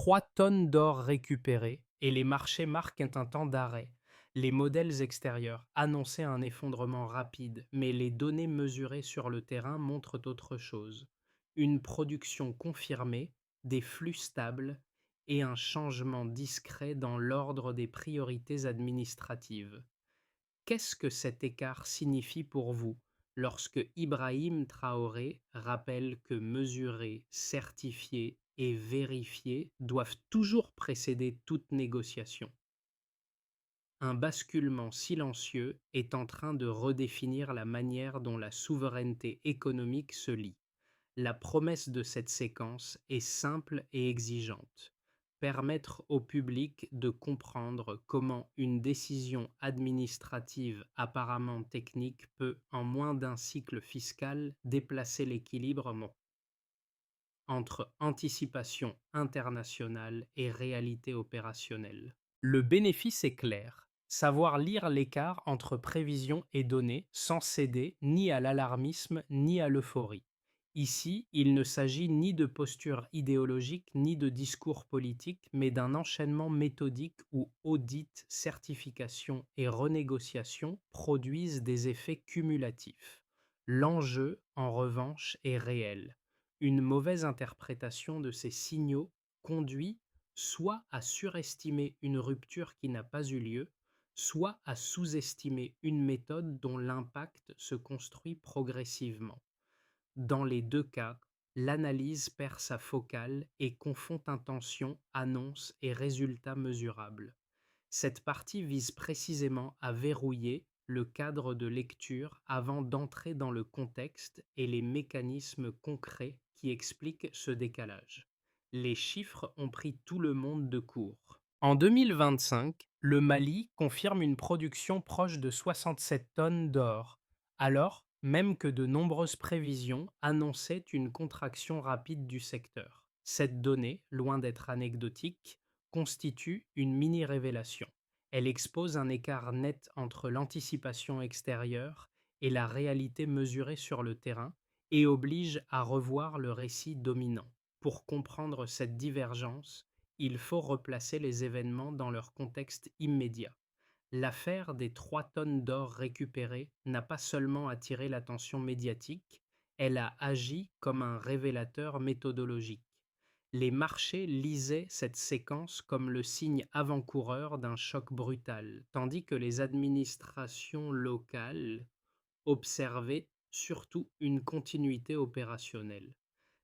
3 tonnes d'or récupérées et les marchés marquent un temps d'arrêt. Les modèles extérieurs annonçaient un effondrement rapide, mais les données mesurées sur le terrain montrent autre chose. Une production confirmée, des flux stables et un changement discret dans l'ordre des priorités administratives. Qu'est-ce que cet écart signifie pour vous lorsque Ibrahim Traoré rappelle que mesurer, certifier et vérifier doivent toujours précéder toute négociation? Un basculement silencieux est en train de redéfinir la manière dont la souveraineté économique se lie. La promesse de cette séquence est simple et exigeante: permettre au public de comprendre comment une décision administrative apparemment technique peut, en moins d'un cycle fiscal, déplacer l'équilibre entre anticipation internationale et réalité opérationnelle. Le bénéfice est clair: savoir lire l'écart entre prévision et données sans céder ni à l'alarmisme ni à l'euphorie. Ici, il ne s'agit ni de posture idéologique ni de discours politique, mais d'un enchaînement méthodique où audit, certification et renégociation produisent des effets cumulatifs. L'enjeu, en revanche, est réel: une mauvaise interprétation de ces signaux conduit soit à surestimer une rupture qui n'a pas eu lieu, soit à sous-estimer une méthode dont l'impact se construit progressivement. Dans les deux cas, l'analyse perd sa focale et confond intention, annonce et résultats mesurables. Cette partie vise précisément à verrouiller le cadre de lecture avant d'entrer dans le contexte et les mécanismes concrets qui expliquent ce décalage. Les chiffres ont pris tout le monde de court. En 2025, le Mali confirme une production proche de 67 tonnes d'or, alors même que de nombreuses prévisions annonçaient une contraction rapide du secteur. Cette donnée, loin d'être anecdotique, constitue une mini-révélation. Elle expose un écart net entre l'anticipation extérieure et la réalité mesurée sur le terrain et oblige à revoir le récit dominant. Pour comprendre cette divergence, il faut replacer les événements dans leur contexte immédiat. L'affaire des 3 tonnes d'or récupérées n'a pas seulement attiré l'attention médiatique, elle a agi comme un révélateur méthodologique. Les marchés lisaient cette séquence comme le signe avant-coureur d'un choc brutal, tandis que les administrations locales observaient surtout une continuité opérationnelle.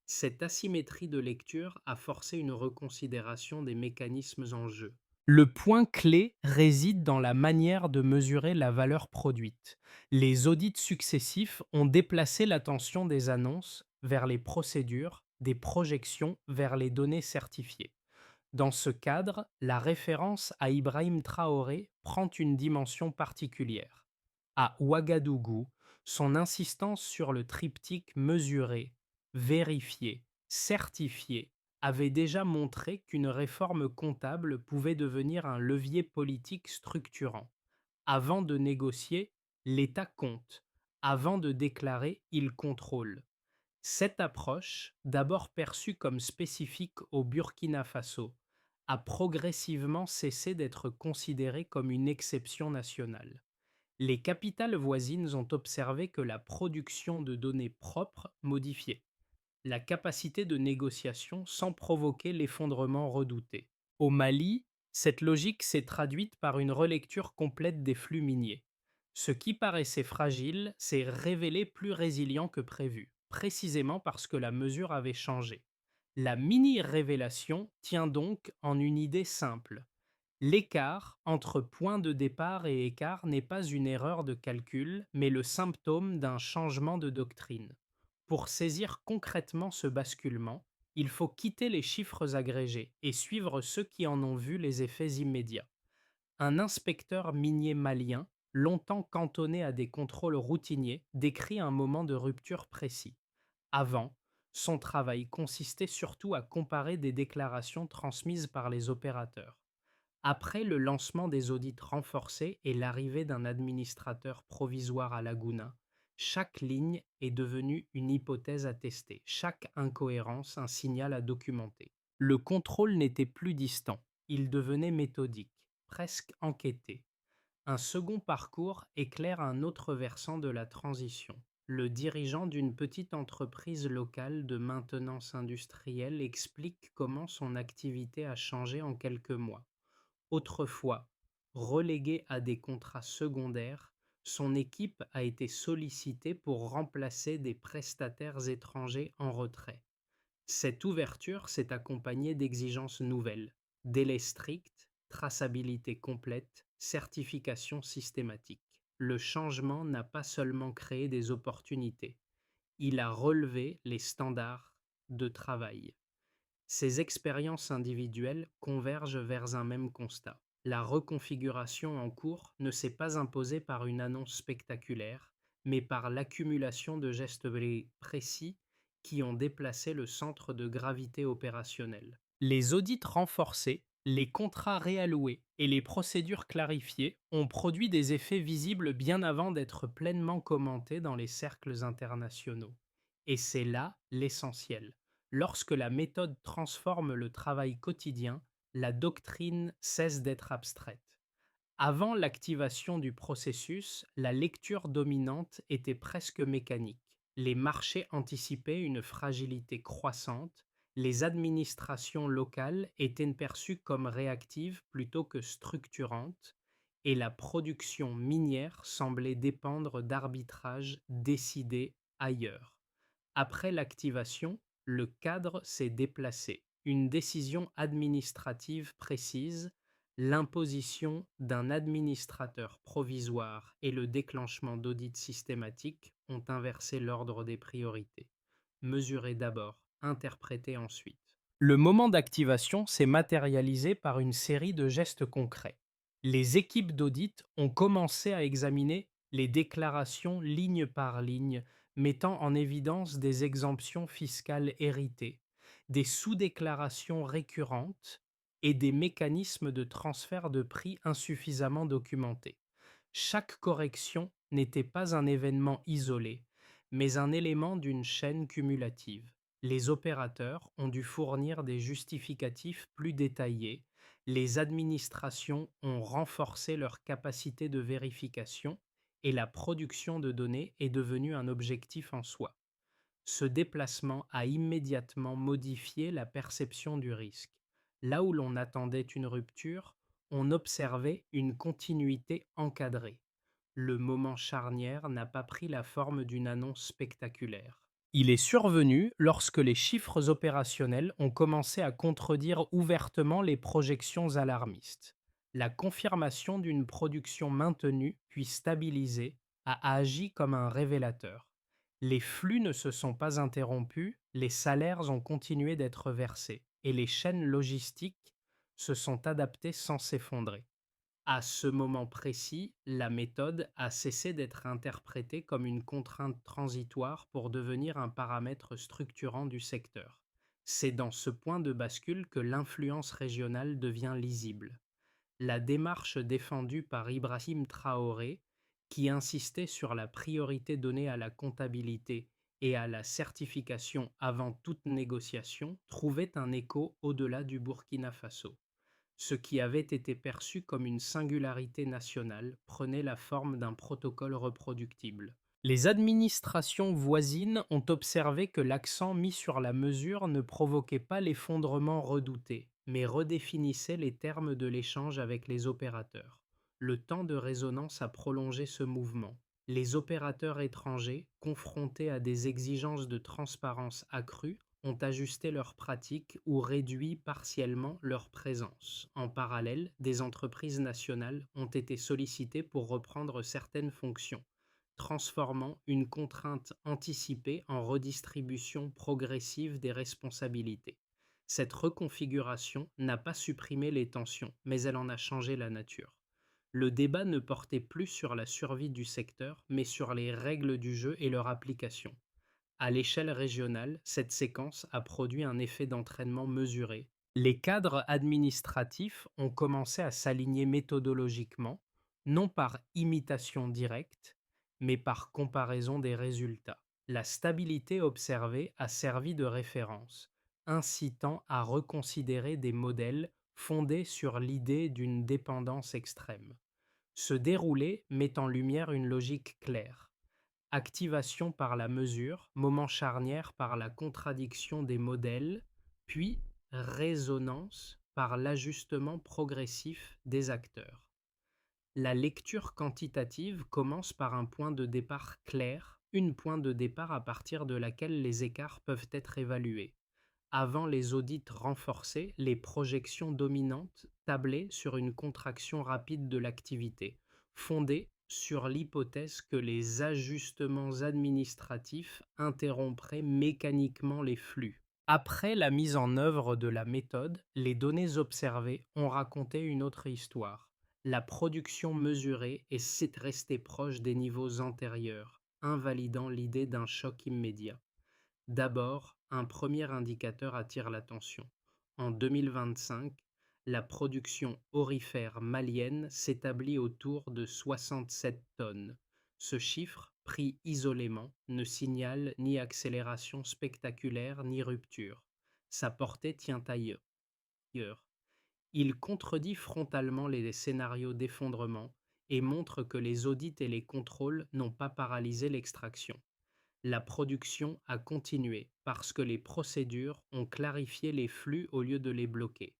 Cette asymétrie de lecture a forcé une reconsidération des mécanismes en jeu. Le point clé réside dans la manière de mesurer la valeur produite. Les audits successifs ont déplacé l'attention des annonces vers les procédures, des projections vers les données certifiées. Dans ce cadre, la référence à Ibrahim Traoré prend une dimension particulière. À Ouagadougou, son insistance sur le triptyque mesurer, vérifier, certifier avait déjà montré qu'une réforme comptable pouvait devenir un levier politique structurant. Avant de négocier, l'État compte. Avant de déclarer, il contrôle. Cette approche, d'abord perçue comme spécifique au Burkina Faso, a progressivement cessé d'être considérée comme une exception nationale. Les capitales voisines ont observé que la production de données propres modifiait la capacité de négociation sans provoquer l'effondrement redouté. Au Mali, cette logique s'est traduite par une relecture complète des flux miniers. Ce qui paraissait fragile s'est révélé plus résilient que prévu, précisément parce que la mesure avait changé. La mini-révélation tient donc en une idée simple: l'écart entre point de départ et écart n'est pas une erreur de calcul, mais le symptôme d'un changement de doctrine. Pour saisir concrètement ce basculement, il faut quitter les chiffres agrégés et suivre ceux qui en ont vu les effets immédiats. Un inspecteur minier malien, longtemps cantonné à des contrôles routiniers, décrit un moment de rupture précis. Avant, son travail consistait surtout à comparer des déclarations transmises par les opérateurs. Après le lancement des audits renforcés et l'arrivée d'un administrateur provisoire à Laguna, chaque ligne est devenue une hypothèse à tester, chaque incohérence un signal à documenter. Le contrôle n'était plus distant, il devenait méthodique, presque enquêté. Un second parcours éclaire un autre versant de la transition. Le dirigeant d'une petite entreprise locale de maintenance industrielle explique comment son activité a changé en quelques mois. Autrefois relégué à des contrats secondaires, son équipe a été sollicitée pour remplacer des prestataires étrangers en retrait. Cette ouverture s'est accompagnée d'exigences nouvelles: délais stricts, traçabilité complète, certification systématique. Le changement n'a pas seulement créé des opportunités, il a relevé les standards de travail. Ces expériences individuelles convergent vers un même constat. La reconfiguration en cours ne s'est pas imposée par une annonce spectaculaire, mais par l'accumulation de gestes précis qui ont déplacé le centre de gravité opérationnel. Les audits renforcés, les contrats réalloués et les procédures clarifiées ont produit des effets visibles bien avant d'être pleinement commentés dans les cercles internationaux. Et c'est là l'essentiel. Lorsque la méthode transforme le travail quotidien, la doctrine cesse d'être abstraite. Avant l'activation du processus, la lecture dominante était presque mécanique. Les marchés anticipaient une fragilité croissante, les administrations locales étaient perçues comme réactives plutôt que structurantes, et la production minière semblait dépendre d'arbitrages décidés ailleurs. Après l'activation, le cadre s'est déplacé. Une décision administrative précise, l'imposition d'un administrateur provisoire et le déclenchement d'audits systématiques ont inversé l'ordre des priorités. Mesurer d'abord, interpréter ensuite. Le moment d'activation s'est matérialisé par une série de gestes concrets. Les équipes d'audit ont commencé à examiner les déclarations ligne par ligne, mettant en évidence des exemptions fiscales héritées, des sous-déclarations récurrentes et des mécanismes de transfert de prix insuffisamment documentés. Chaque correction n'était pas un événement isolé, mais un élément d'une chaîne cumulative. Les opérateurs ont dû fournir des justificatifs plus détaillés, les administrations ont renforcé leur capacité de vérification et la production de données est devenue un objectif en soi. Ce déplacement a immédiatement modifié la perception du risque. Là où l'on attendait une rupture, on observait une continuité encadrée. Le moment charnière n'a pas pris la forme d'une annonce spectaculaire. Il est survenu lorsque les chiffres opérationnels ont commencé à contredire ouvertement les projections alarmistes. La confirmation d'une production maintenue puis stabilisée a agi comme un révélateur. Les flux ne se sont pas interrompus, les salaires ont continué d'être versés et les chaînes logistiques se sont adaptées sans s'effondrer. À ce moment précis, la méthode a cessé d'être interprétée comme une contrainte transitoire pour devenir un paramètre structurant du secteur. C'est dans ce point de bascule que l'influence régionale devient lisible. La démarche défendue par Ibrahim Traoré, qui insistait sur la priorité donnée à la comptabilité et à la certification avant toute négociation, trouvait un écho au-delà du Burkina Faso. Ce qui avait été perçu comme une singularité nationale prenait la forme d'un protocole reproductible. Les administrations voisines ont observé que l'accent mis sur la mesure ne provoquait pas l'effondrement redouté, mais redéfinissait les termes de l'échange avec les opérateurs. Le temps de résonance a prolongé ce mouvement. Les opérateurs étrangers, confrontés à des exigences de transparence accrues, ont ajusté leurs pratiques ou réduit partiellement leur présence. En parallèle, des entreprises nationales ont été sollicitées pour reprendre certaines fonctions, transformant une contrainte anticipée en redistribution progressive des responsabilités. Cette reconfiguration n'a pas supprimé les tensions, mais elle en a changé la nature. Le débat ne portait plus sur la survie du secteur, mais sur les règles du jeu et leur application. À l'échelle régionale, cette séquence a produit un effet d'entraînement mesuré. Les cadres administratifs ont commencé à s'aligner méthodologiquement, non par imitation directe, mais par comparaison des résultats. La stabilité observée a servi de référence. incitant à reconsidérer des modèles fondés sur l'idée d'une dépendance extrême. Ce déroulé met en lumière une logique claire. Activation par la mesure, moment charnière par la contradiction des modèles, puis résonance par l'ajustement progressif des acteurs. La lecture quantitative commence par un point de départ clair, une point de départ à partir de laquelle les écarts peuvent être évalués. Avant les audits renforcés, les projections dominantes tablaient sur une contraction rapide de l'activité, fondée sur l'hypothèse que les ajustements administratifs interrompraient mécaniquement les flux. Après la mise en œuvre de la méthode, les données observées ont raconté une autre histoire. La production mesurée est restée proche des niveaux antérieurs, invalidant l'idée d'un choc immédiat. D'abord, un premier indicateur attire l'attention. En 2025, la production aurifère malienne s'établit autour de 67 tonnes. Ce chiffre, pris isolément, ne signale ni accélération spectaculaire ni rupture. Sa portée tient ailleurs. Il contredit frontalement les scénarios d'effondrement et montre que les audits et les contrôles n'ont pas paralysé l'extraction. La production a continué parce que les procédures ont clarifié les flux au lieu de les bloquer.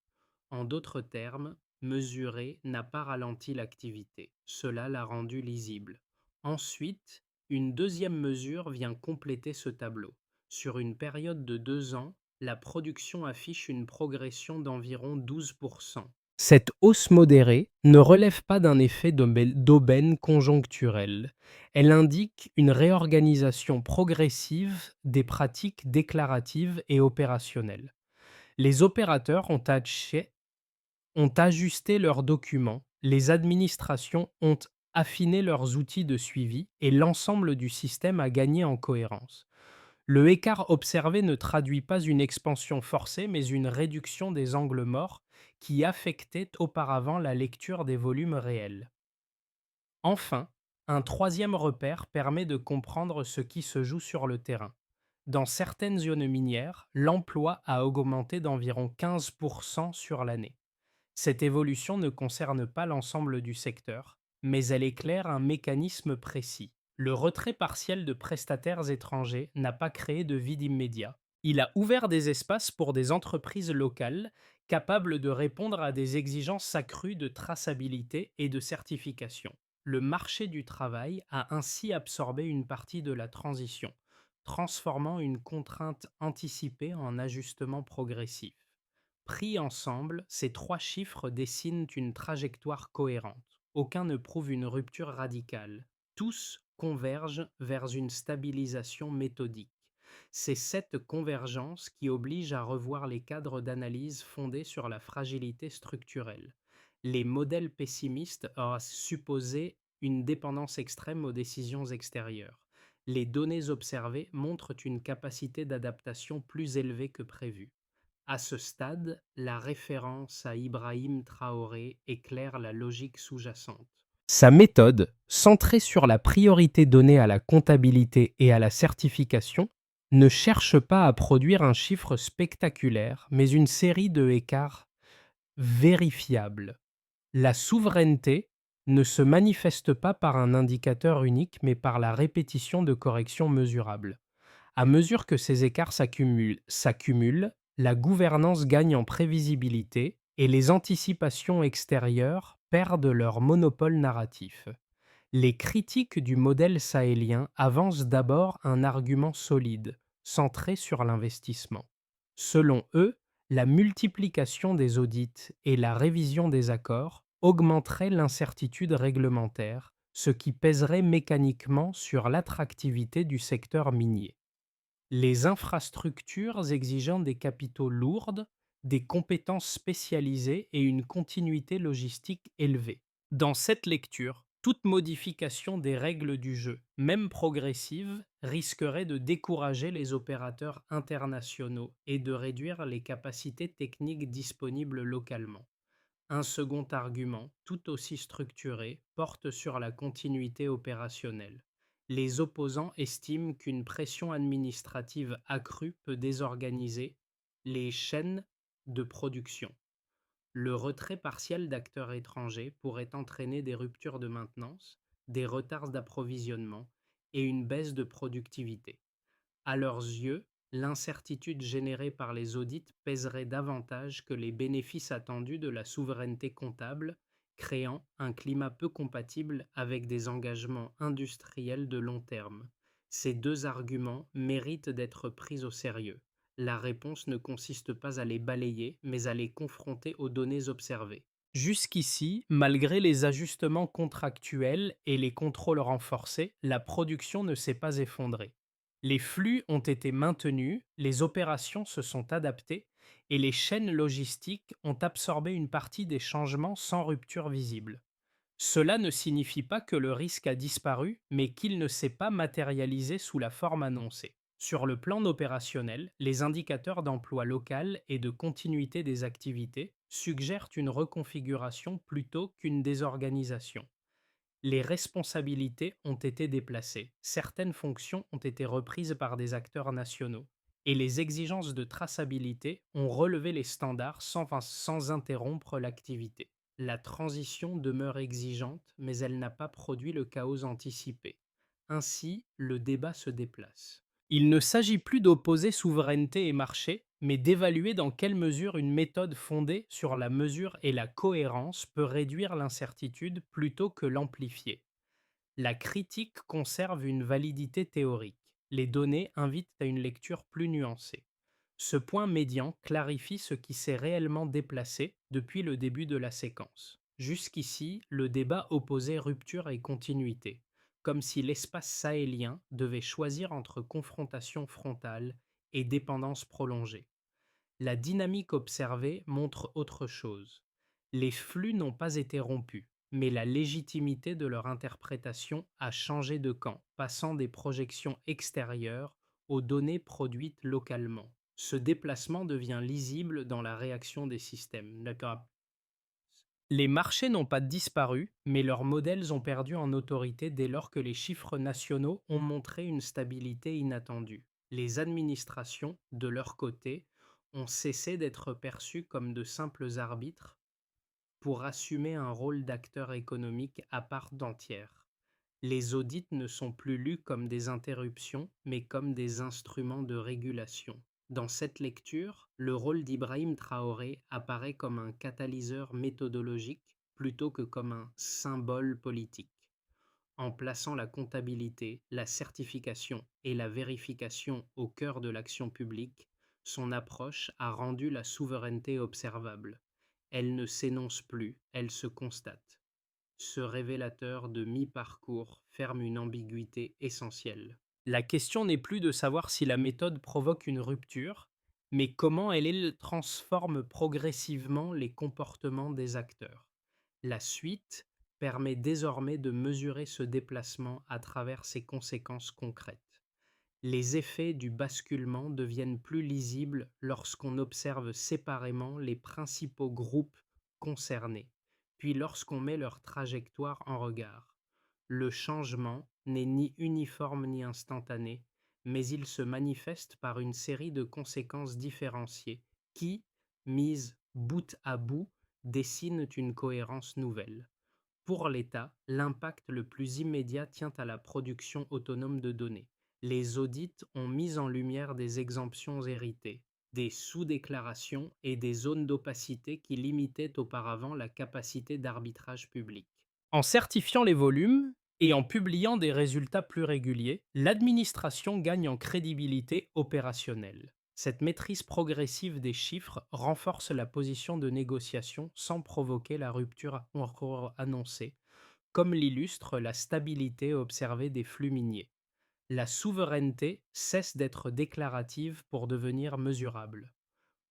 En d'autres termes, mesurer n'a pas ralenti l'activité, cela l'a rendue lisible. Ensuite, une deuxième mesure vient compléter ce tableau. Sur une période de 2 ans, la production affiche une progression d'environ 12%. Cette hausse modérée ne relève pas d'un effet d'aubaine conjoncturelle. Elle indique une réorganisation progressive des pratiques déclaratives et opérationnelles. Les opérateurs ont ajusté leurs documents, les administrations ont affiné leurs outils de suivi et l'ensemble du système a gagné en cohérence. Le écart observé ne traduit pas une expansion forcée, mais une réduction des angles morts qui affectaient auparavant la lecture des volumes réels. Enfin, un troisième repère permet de comprendre ce qui se joue sur le terrain. Dans certaines zones minières, l'emploi a augmenté d'environ 15% sur l'année. Cette évolution ne concerne pas l'ensemble du secteur, mais elle éclaire un mécanisme précis. Le retrait partiel de prestataires étrangers n'a pas créé de vide immédiat. Il a ouvert des espaces pour des entreprises locales capables de répondre à des exigences accrues de traçabilité et de certification. Le marché du travail a ainsi absorbé une partie de la transition, transformant une contrainte anticipée en ajustement progressif. Pris ensemble, ces trois chiffres dessinent une trajectoire cohérente. Aucun ne prouve une rupture radicale. Tous convergent vers une stabilisation méthodique. C'est cette convergence qui oblige à revoir les cadres d'analyse fondés sur la fragilité structurelle. Les modèles pessimistes auraient supposé une dépendance extrême aux décisions extérieures. Les données observées montrent une capacité d'adaptation plus élevée que prévue. À ce stade, la référence à Ibrahim Traoré éclaire la logique sous-jacente. Sa méthode, centrée sur la priorité donnée à la comptabilité et à la certification, ne cherche pas à produire un chiffre spectaculaire, mais une série de écarts vérifiables. La souveraineté ne se manifeste pas par un indicateur unique, mais par la répétition de corrections mesurables. À mesure que ces écarts s'accumulent, la gouvernance gagne en prévisibilité et les anticipations extérieures perdent leur monopole narratif. Les critiques du modèle sahélien avancent d'abord un argument solide, centré sur l'investissement. Selon eux, la multiplication des audits et la révision des accords augmenteraient l'incertitude réglementaire, ce qui pèserait mécaniquement sur l'attractivité du secteur minier. Les infrastructures exigeant des capitaux lourds, des compétences spécialisées et une continuité logistique élevée. Dans cette lecture, toute modification des règles du jeu, même progressive, risquerait de décourager les opérateurs internationaux et de réduire les capacités techniques disponibles localement. Un second argument, tout aussi structuré, porte sur la continuité opérationnelle. Les opposants estiment qu'une pression administrative accrue peut désorganiser Les chaînes de production. Le retrait partiel d'acteurs étrangers pourrait entraîner des ruptures de maintenance, des retards d'approvisionnement et une baisse de productivité. À leurs yeux, l'incertitude générée par les audits pèserait davantage que les bénéfices attendus de la souveraineté comptable, créant un climat peu compatible avec des engagements industriels de long terme. Ces deux arguments méritent d'être pris au sérieux. La réponse ne consiste pas à les balayer, mais à les confronter aux données observées. Jusqu'ici, malgré les ajustements contractuels et les contrôles renforcés, la production ne s'est pas effondrée. Les flux ont été maintenus, les opérations se sont adaptées et les chaînes logistiques ont absorbé une partie des changements sans rupture visible. Cela ne signifie pas que le risque a disparu, mais qu'il ne s'est pas matérialisé sous la forme annoncée. Sur le plan opérationnel, les indicateurs d'emploi local et de continuité des activités suggèrent une reconfiguration plutôt qu'une désorganisation. Les responsabilités ont été déplacées, certaines fonctions ont été reprises par des acteurs nationaux, et les exigences de traçabilité ont relevé les standards sans interrompre l'activité. La transition demeure exigeante, mais elle n'a pas produit le chaos anticipé. Ainsi, le débat se déplace. Il ne s'agit plus d'opposer souveraineté et marché, mais d'évaluer dans quelle mesure une méthode fondée sur la mesure et la cohérence peut réduire l'incertitude plutôt que l'amplifier. La critique conserve une validité théorique. Les données invitent à une lecture plus nuancée. Ce point médian clarifie ce qui s'est réellement déplacé depuis le début de la séquence. Jusqu'ici, le débat opposait rupture et continuité, comme si l'espace sahélien devait choisir entre confrontation frontale et dépendance prolongée. La dynamique observée montre autre chose. Les flux n'ont pas été rompus, mais la légitimité de leur interprétation a changé de camp, passant des projections extérieures aux données produites localement. Ce déplacement devient lisible dans la réaction des systèmes. D'accord. Les marchés n'ont pas disparu, mais leurs modèles ont perdu en autorité dès lors que les chiffres nationaux ont montré une stabilité inattendue. Les administrations, de leur côté, ont cessé d'être perçues comme de simples arbitres pour assumer un rôle d'acteur économique à part entière. Les audits ne sont plus lus comme des interruptions, mais comme des instruments de régulation. Dans cette lecture, le rôle d'Ibrahim Traoré apparaît comme un catalyseur méthodologique plutôt que comme un symbole politique. En plaçant la comptabilité, la certification et la vérification au cœur de l'action publique, son approche a rendu la souveraineté observable. Elle ne s'énonce plus, elle se constate. Ce révélateur de mi-parcours ferme une ambiguïté essentielle. La question n'est plus de savoir si la méthode provoque une rupture, mais comment elle transforme progressivement les comportements des acteurs. La suite permet désormais de mesurer ce déplacement à travers ses conséquences concrètes. Les effets du basculement deviennent plus lisibles lorsqu'on observe séparément les principaux groupes concernés, puis lorsqu'on met leur trajectoire en regard. Le changement n'est ni uniforme ni instantané, mais il se manifeste par une série de conséquences différenciées qui, mises bout à bout, dessinent une cohérence nouvelle. Pour l'État, l'impact le plus immédiat tient à la production autonome de données. Les audits ont mis en lumière des exemptions héritées, des sous-déclarations et des zones d'opacité qui limitaient auparavant la capacité d'arbitrage public. En certifiant les volumes et en publiant des résultats plus réguliers, l'administration gagne en crédibilité opérationnelle. Cette maîtrise progressive des chiffres renforce la position de négociation sans provoquer la rupture encore annoncée, comme l'illustre la stabilité observée des flux miniers. La souveraineté cesse d'être déclarative pour devenir mesurable.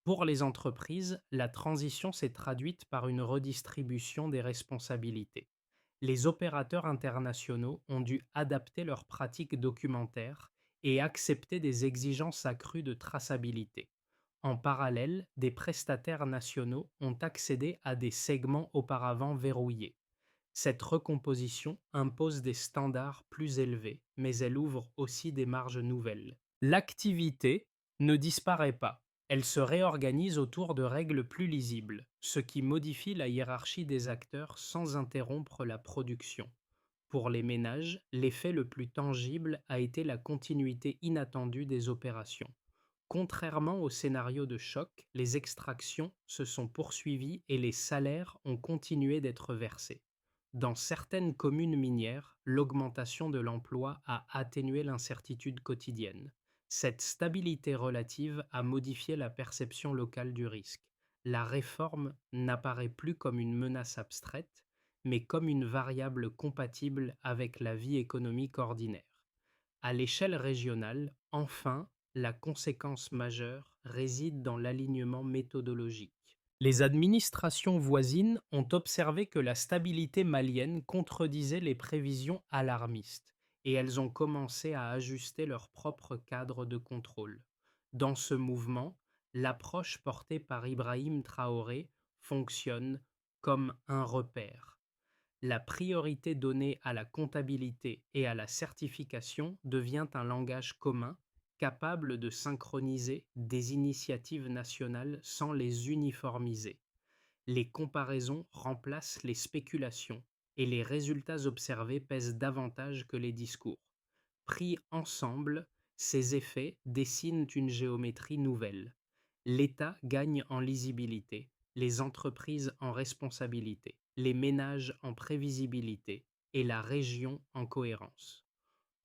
Pour les entreprises, la transition s'est traduite par une redistribution des responsabilités. Les opérateurs internationaux ont dû adapter leurs pratiques documentaires et accepter des exigences accrues de traçabilité. En parallèle, des prestataires nationaux ont accédé à des segments auparavant verrouillés. Cette recomposition impose des standards plus élevés, mais elle ouvre aussi des marges nouvelles. L'activité ne disparaît pas, Elle se réorganise autour de règles plus lisibles, ce qui modifie la hiérarchie des acteurs sans interrompre la production. Pour les ménages, l'effet le plus tangible a été la continuité inattendue des opérations. Contrairement au scénario de choc, les extractions se sont poursuivies et les salaires ont continué d'être versés. Dans certaines communes minières, l'augmentation de l'emploi a atténué l'incertitude quotidienne. Cette stabilité relative a modifié la perception locale du risque. La réforme n'apparaît plus comme une menace abstraite, mais comme une variable compatible avec la vie économique ordinaire. À l'échelle régionale, enfin, la conséquence majeure réside dans l'alignement méthodologique. Les administrations voisines ont observé que la stabilité malienne contredisait les prévisions alarmistes et elles ont commencé à ajuster leur propre cadre de contrôle. Dans ce mouvement, l'approche portée par Ibrahim Traoré fonctionne comme un repère. La priorité donnée à la comptabilité et à la certification devient un langage commun capable de synchroniser des initiatives nationales sans les uniformiser. Les comparaisons remplacent les spéculations et les résultats observés pèsent davantage que les discours. Pris ensemble, ces effets dessinent une géométrie nouvelle. L'État gagne en lisibilité, les entreprises en responsabilité, les ménages en prévisibilité et la région en cohérence.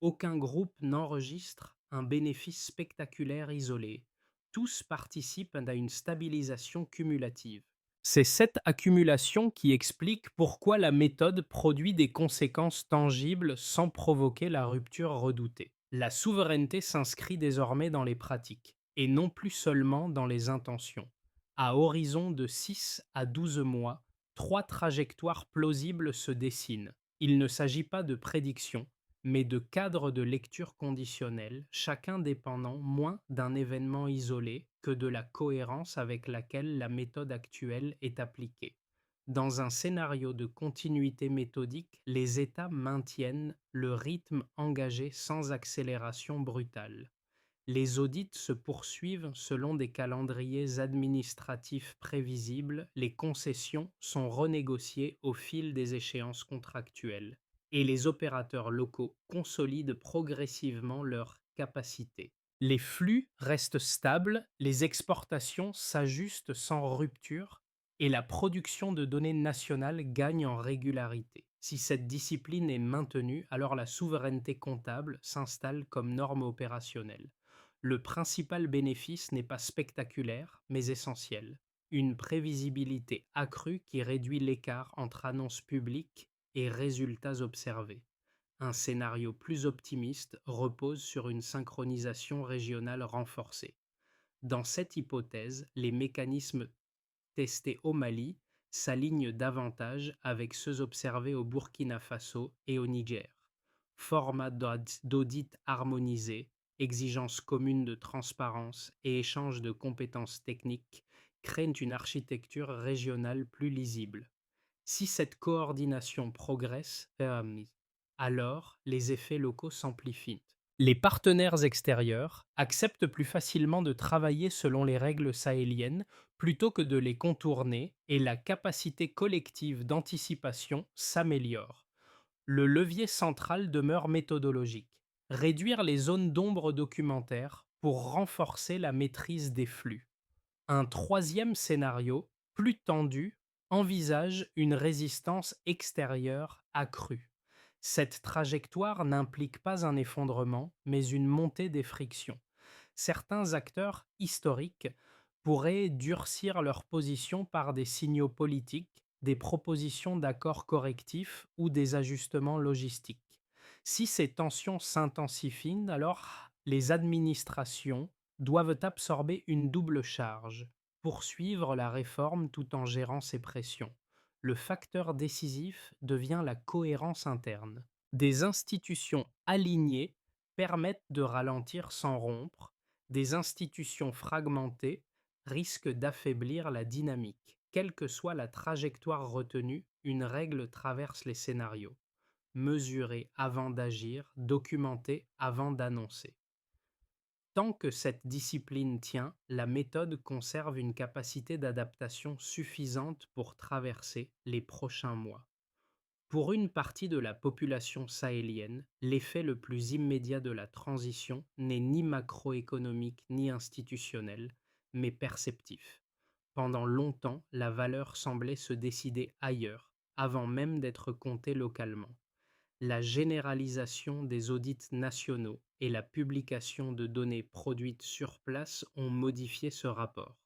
Aucun groupe n'enregistre un bénéfice spectaculaire isolé. Tous participent à une stabilisation cumulative. C'est cette accumulation qui explique pourquoi la méthode produit des conséquences tangibles sans provoquer la rupture redoutée. La souveraineté s'inscrit désormais dans les pratiques, et non plus seulement dans les intentions. À horizon de 6 à 12 mois, trois trajectoires plausibles se dessinent. Il ne s'agit pas de prédictions, mais de cadres de lecture conditionnels, chacun dépendant moins d'un événement isolé que de la cohérence avec laquelle la méthode actuelle est appliquée. Dans un scénario de continuité méthodique, les États maintiennent le rythme engagé sans accélération brutale. Les audits se poursuivent selon des calendriers administratifs prévisibles, les concessions sont renégociées au fil des échéances contractuelles et les opérateurs locaux consolident progressivement leurs capacités. Les flux restent stables, les exportations s'ajustent sans rupture et la production de données nationales gagne en régularité. Si cette discipline est maintenue, alors la souveraineté comptable s'installe comme norme opérationnelle. Le principal bénéfice n'est pas spectaculaire, mais essentiel. Une prévisibilité accrue qui réduit l'écart entre annonces publiques et résultats observés. Un scénario plus optimiste repose sur une synchronisation régionale renforcée. Dans cette hypothèse, les mécanismes testés au Mali s'alignent davantage avec ceux observés au Burkina Faso et au Niger. Format d'audit harmonisé, exigences communes de transparence et échange de compétences techniques créent une architecture régionale plus lisible. Si cette coordination progresse, alors les effets locaux s'amplifient. Les partenaires extérieurs acceptent plus facilement de travailler selon les règles sahéliennes plutôt que de les contourner et la capacité collective d'anticipation s'améliore. Le levier central demeure méthodologique. Réduire les zones d'ombre documentaires pour renforcer la maîtrise des flux. Un troisième scénario, plus tendu, envisage une résistance extérieure accrue. Cette trajectoire n'implique pas un effondrement, mais une montée des frictions. Certains acteurs historiques pourraient durcir leur position par des signaux politiques, des propositions d'accords correctifs ou des ajustements logistiques. Si ces tensions s'intensifient, alors les administrations doivent absorber une double charge, poursuivre la réforme tout en gérant ces pressions. Le facteur décisif devient la cohérence interne. Des institutions alignées permettent de ralentir sans rompre, des institutions fragmentées risquent d'affaiblir la dynamique. Quelle que soit la trajectoire retenue, une règle traverse les scénarios. Mesurer avant d'agir, documenter avant d'annoncer. Tant que cette discipline tient, la méthode conserve une capacité d'adaptation suffisante pour traverser les prochains mois. Pour une partie de la population sahélienne, l'effet le plus immédiat de la transition n'est ni macroéconomique ni institutionnel, mais perceptif. Pendant longtemps, la valeur semblait se décider ailleurs, avant même d'être comptée localement. La généralisation des audits nationaux et la publication de données produites sur place ont modifié ce rapport.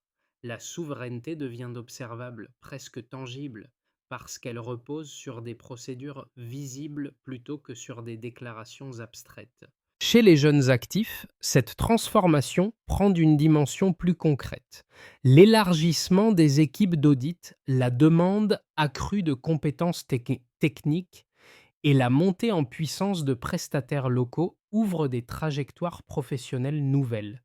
La souveraineté devient observable, presque tangible, parce qu'elle repose sur des procédures visibles plutôt que sur des déclarations abstraites. Chez les jeunes actifs, cette transformation prend une dimension plus concrète. L'élargissement des équipes d'audit, la demande accrue de compétences techniques et la montée en puissance de prestataires locaux ouvrent des trajectoires professionnelles nouvelles.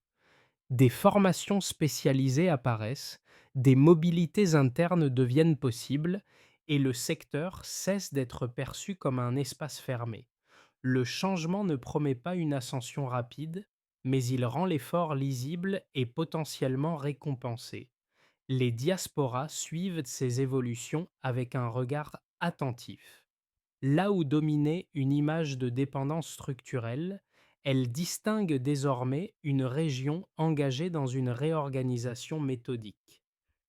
Des formations spécialisées apparaissent, des mobilités internes deviennent possibles et le secteur cesse d'être perçu comme un espace fermé. Le changement ne promet pas une ascension rapide, mais il rend l'effort lisible et potentiellement récompensé. Les diasporas suivent ces évolutions avec un regard attentif. Là où dominait une image de dépendance structurelle, elle distingue désormais une région engagée dans une réorganisation méthodique.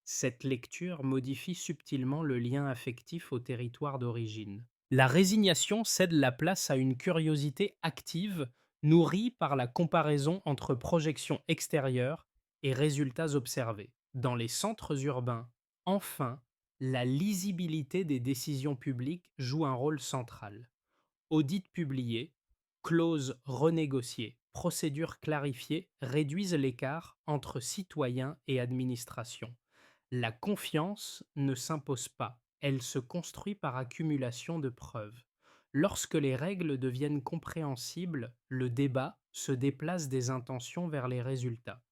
Cette lecture modifie subtilement le lien affectif au territoire d'origine. La résignation cède la place à une curiosité active, nourrie par la comparaison entre projections extérieures et résultats observés. Dans les centres urbains, enfin, la lisibilité des décisions publiques joue un rôle central. Audits publiés, clauses renégociées, procédures clarifiées réduisent l'écart entre citoyens et administration. La confiance ne s'impose pas, elle se construit par accumulation de preuves. Lorsque les règles deviennent compréhensibles, le débat se déplace des intentions vers les résultats.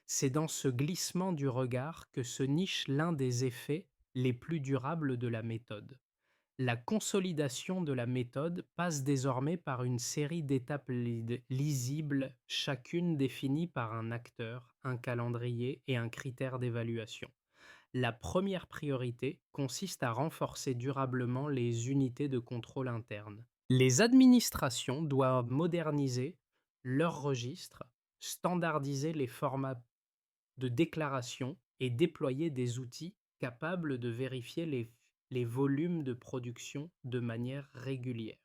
C'est dans ce glissement du regard que se niche l'un des effets les plus durables de la méthode. La consolidation de la méthode passe désormais par une série d'étapes lisibles, chacune définie par un acteur, un calendrier et un critère d'évaluation. La première priorité consiste à renforcer durablement les unités de contrôle interne. Les administrations doivent moderniser leurs registres, standardiser les formats de déclaration et déployer des outils capables de vérifier les volumes de production de manière régulière.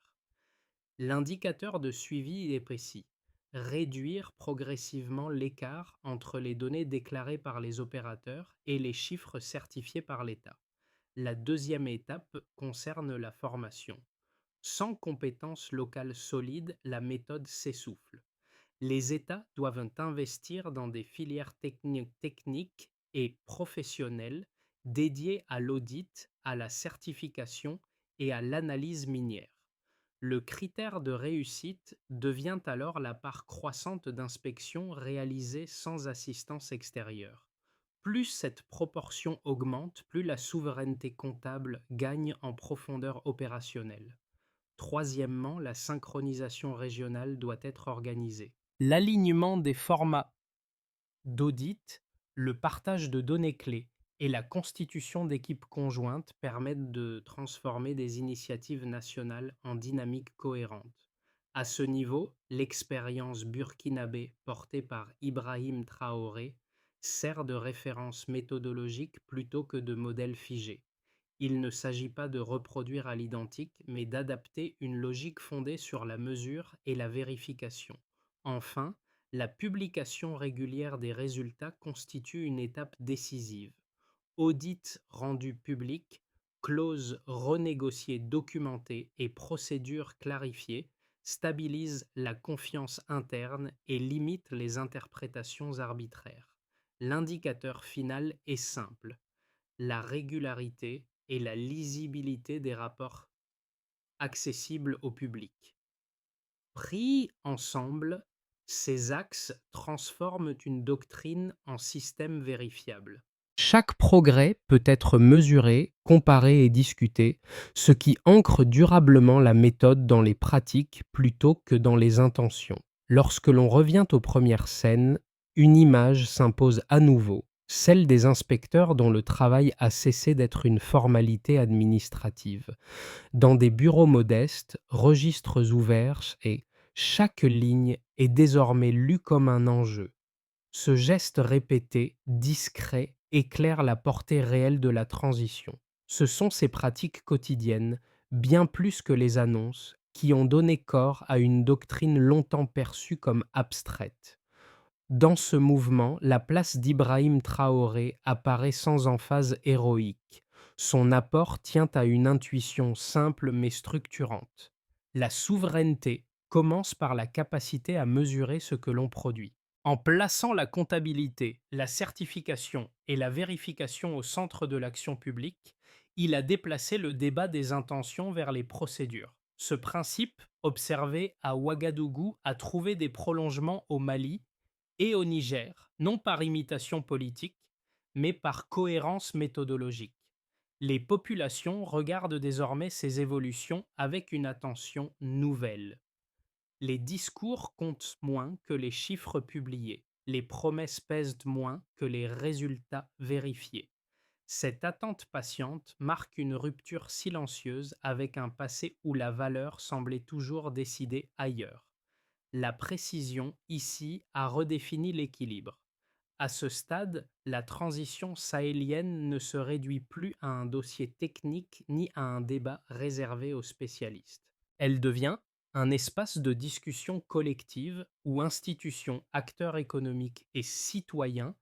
L'indicateur de suivi est précis. Réduire progressivement l'écart entre les données déclarées par les opérateurs et les chiffres certifiés par l'État. La deuxième étape concerne la formation. Sans compétences locales solides, la méthode s'essouffle. Les États doivent investir dans des filières techniques et professionnelles dédiées à l'audit, à la certification et à l'analyse minière. Le critère de réussite devient alors la part croissante d'inspections réalisées sans assistance extérieure. Plus cette proportion augmente, plus la souveraineté comptable gagne en profondeur opérationnelle. Troisièmement, la synchronisation régionale doit être organisée. L'alignement des formats d'audit, le partage de données clés et la constitution d'équipes conjointes permettent de transformer des initiatives nationales en dynamiques cohérentes. À ce niveau, l'expérience burkinabé portée par Ibrahim Traoré sert de référence méthodologique plutôt que de modèle figé. Il ne s'agit pas de reproduire à l'identique, mais d'adapter une logique fondée sur la mesure et la vérification. Enfin, la publication régulière des résultats constitue une étape décisive. Audits rendus publics, clauses renégociées documentées et procédures clarifiées stabilisent la confiance interne et limitent les interprétations arbitraires. L'indicateur final est simple: la régularité et la lisibilité des rapports accessibles au public. Pris ensemble, ces axes transforment une doctrine en système vérifiable. Chaque progrès peut être mesuré, comparé et discuté, ce qui ancre durablement la méthode dans les pratiques plutôt que dans les intentions. Lorsque l'on revient aux premières scènes, une image s'impose à nouveau, celle des inspecteurs dont le travail a cessé d'être une formalité administrative. Dans des bureaux modestes, registres ouverts et chaque ligne est désormais lue comme un enjeu. Ce geste répété, discret, éclaire la portée réelle de la transition. Ce sont ces pratiques quotidiennes, bien plus que les annonces, qui ont donné corps à une doctrine longtemps perçue comme abstraite. Dans ce mouvement, la place d'Ibrahim Traoré apparaît sans emphase héroïque. Son apport tient à une intuition simple mais structurante. La souveraineté commence par la capacité à mesurer ce que l'on produit. En plaçant la comptabilité, la certification et la vérification au centre de l'action publique, il a déplacé le débat des intentions vers les procédures. Ce principe, observé à Ouagadougou, a trouvé des prolongements au Mali et au Niger, non par imitation politique, mais par cohérence méthodologique. Les populations regardent désormais ces évolutions avec une attention nouvelle. Les discours comptent moins que les chiffres publiés, les promesses pèsent moins que les résultats vérifiés. Cette attente patiente marque une rupture silencieuse avec un passé où la valeur semblait toujours décidée ailleurs. La précision, ici, a redéfini l'équilibre. À ce stade, la transition sahélienne ne se réduit plus à un dossier technique ni à un débat réservé aux spécialistes. Elle devient un espace de discussion collective où institutions, acteurs économiques et citoyens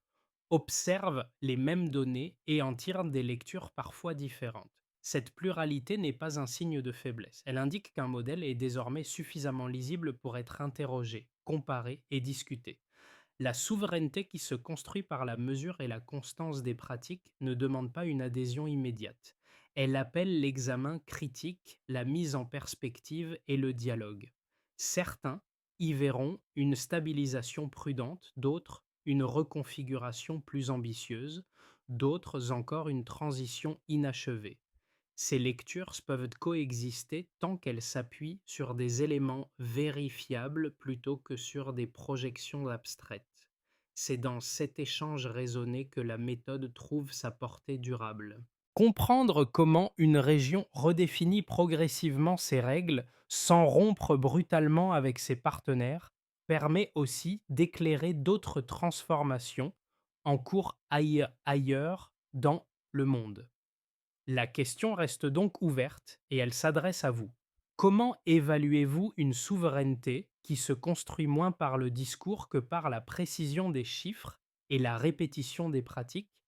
observent les mêmes données et en tirent des lectures parfois différentes. Cette pluralité n'est pas un signe de faiblesse. Elle indique qu'un modèle est désormais suffisamment lisible pour être interrogé, comparé et discuté. La souveraineté qui se construit par la mesure et la constance des pratiques ne demande pas une adhésion immédiate. Elle appelle l'examen critique, la mise en perspective et le dialogue. Certains y verront une stabilisation prudente, d'autres une reconfiguration plus ambitieuse, d'autres encore une transition inachevée. Ces lectures peuvent coexister tant qu'elles s'appuient sur des éléments vérifiables plutôt que sur des projections abstraites. C'est dans cet échange raisonné que la méthode trouve sa portée durable. Comprendre comment une région redéfinit progressivement ses règles sans rompre brutalement avec ses partenaires permet aussi d'éclairer d'autres transformations en cours ailleurs dans le monde. La question reste donc ouverte et elle s'adresse à vous. Comment évaluez-vous une souveraineté qui se construit moins par le discours que par la précision des chiffres et la répétition des pratiques?